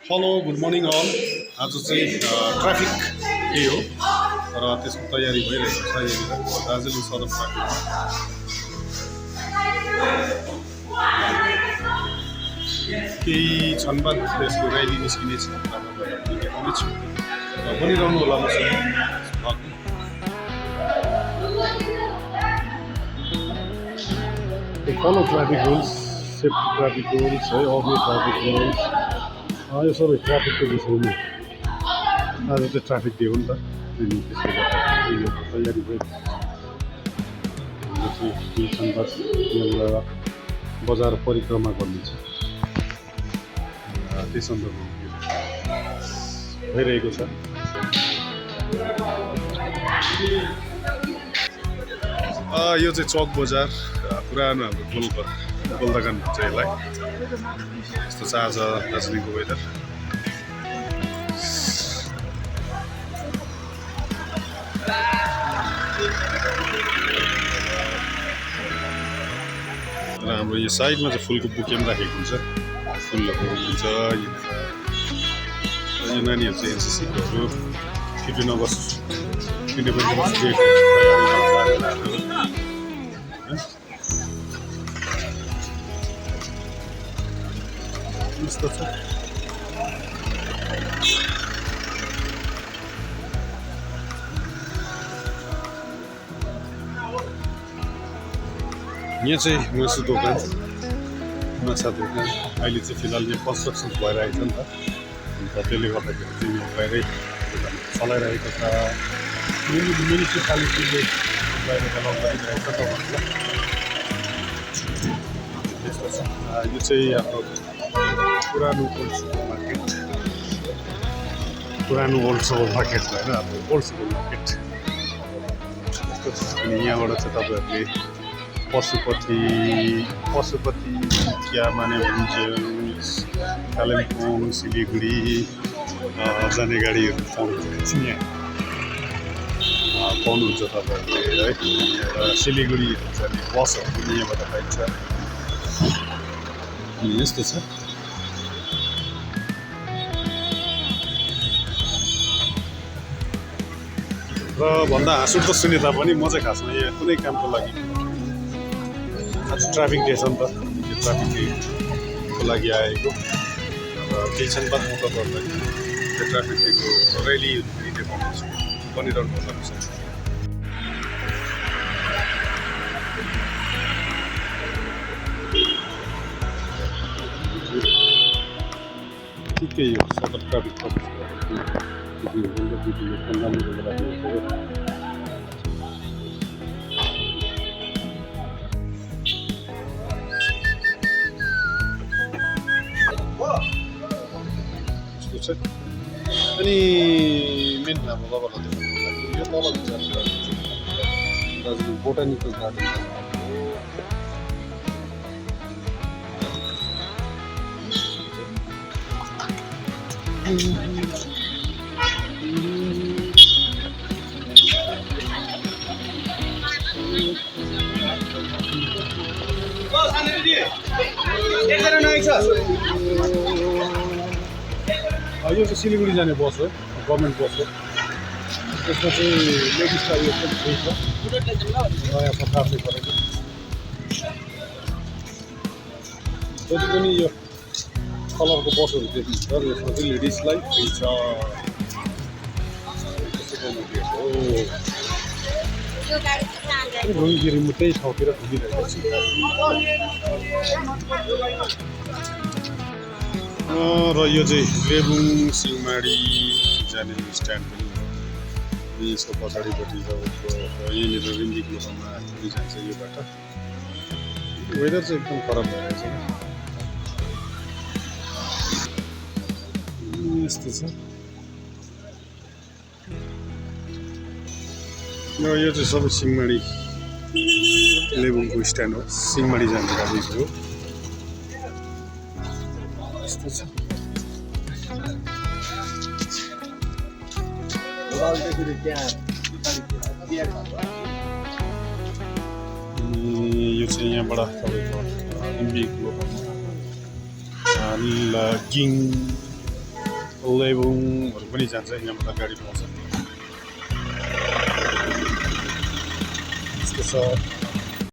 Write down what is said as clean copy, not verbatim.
Hello good morning all. आज चाहिँ traffic के हो र त्यसको तयारी भइरहेको छ यहाँनिर दार्जिलिङ सदर ट्राफिकमा। केही क्षण बाद त्यसको र्याली निस्किनेछ, तपाईँहरूलाई देखाउनेछु र बनिरहनु होला मसँग। Follow traffic rules, safety traffic rules है, अभियर ट्राफिक रुल्स, यो सबै ट्राफिकको विषयमा आज चाहिँ ट्राफिक डे हो नि त। अनि त्यसले गर्दा तयारी भयो। चाहिँ केही क्षण बाद यहाँबाट बजार परिक्रमा गर्नेछ, त्यही सन्दर्भमा भइरहेको छ। यो चाहिँ चौक बजार, पुरानो हाम्रो गोलदोकान भन्छ यसलाई। यस्तो छ आज दार्जिलिङको वेदर। र हाम्रो यो साइडमा चाहिँ फुलको बुके पनि राखेको हुन्छ, फुलहरू हुन्छ। यो नानीहरू चाहिँ एनसिसीकोहरू 15 अगस्त इन्डिपेन्डेन्स डे यस्तो छ। यहाँ चाहिँ मासु दोकान, माछा दोकान। अहिले चाहिँ फिलहाल यहाँ कन्स्ट्रक्सन भइरहेको छ नि त, अन्त त्यसले गर्दाखेरि चाहिँ यहाँ बाहिरै चलाइरहेको छ। म्युनिसिपालिटीले बाहिर चलाउन गरिरहेको छ तपाईँहरूलाई। त्यस्तो छ। यो चाहिँ हाम्रो पुरानो ओल्ड सुपर मार्केट, पुरानो ओल्ड सुपर मार्केट होइन, अब ओल्ड सुपर मार्केट यस्तो छ। अनि यहाँबाट चाहिँ तपाईँहरूले पशुपति चिया माने भन्छ, कालिम्पोङ, सिलगढी जाने गाडीहरू पाउनुहुन्छ यहाँ, पाउनुहुन्छ तपाईँहरूले है। सिलगढी जाने बसहरू पनि यहाँबाट पाइन्छ। यस्तो छ। र भन्दा हाँसु त सुने तापनि म चाहिँ खासमा यहाँ कुनै कामको लागि, आज ट्राफिक डे छ नि त, यो ट्राफिक डेको लागि आएको। र केही क्षण बाद म तपाईँहरूलाई त्यो ट्राफिक डेको र्याली पनि देखाउनेछु, बनिरहनु होला विषय। ठिकै यो सदर ट्राफिक अनि मेन हाम्रो तपाईँहरूलाई देखाउनु यो तल दार्जिलिङ बोटानिकल गार्डन। यो चाहिँ सिलगढी जाने बस हो, गभर्मेन्ट बस हो। त्यसमा चाहिँ लेडिज टोइलेट पनि फ्री छ, नयाँ सरकार चाहिँ गरेको। जति पनि यो कलरको बसहरू देख्नुहुन्छ, यसमा चाहिँ लेडिजलाई फ्री छ। रोइगिरी म त्यही ठाउँतिर घुमिरहेको छु। र यो चाहिँ लेबुङ सिंहमारी जाने स्ट्यान्ड पनि हो। यसको पछाडिपट्टि यहाँनिर रिम्बिक लोकलमा पनि जान्छ यो बाटो। वेदर चाहिँ एकदम खराब भइरहेछ। यस्तो छ। र यो चाहिँ सबै सिंहमारी लेबुङको स्ट्यान्ड हो, सिंहमारी जाने गाडीको हो। यस्तो छ। यो चाहिँ यहाँबाट तपाईँको रिम्बिक लोकलमा गिङ लेबुङहरू पनि जान्छ यहाँबाट गाडी पाउँछ। यस्तो छ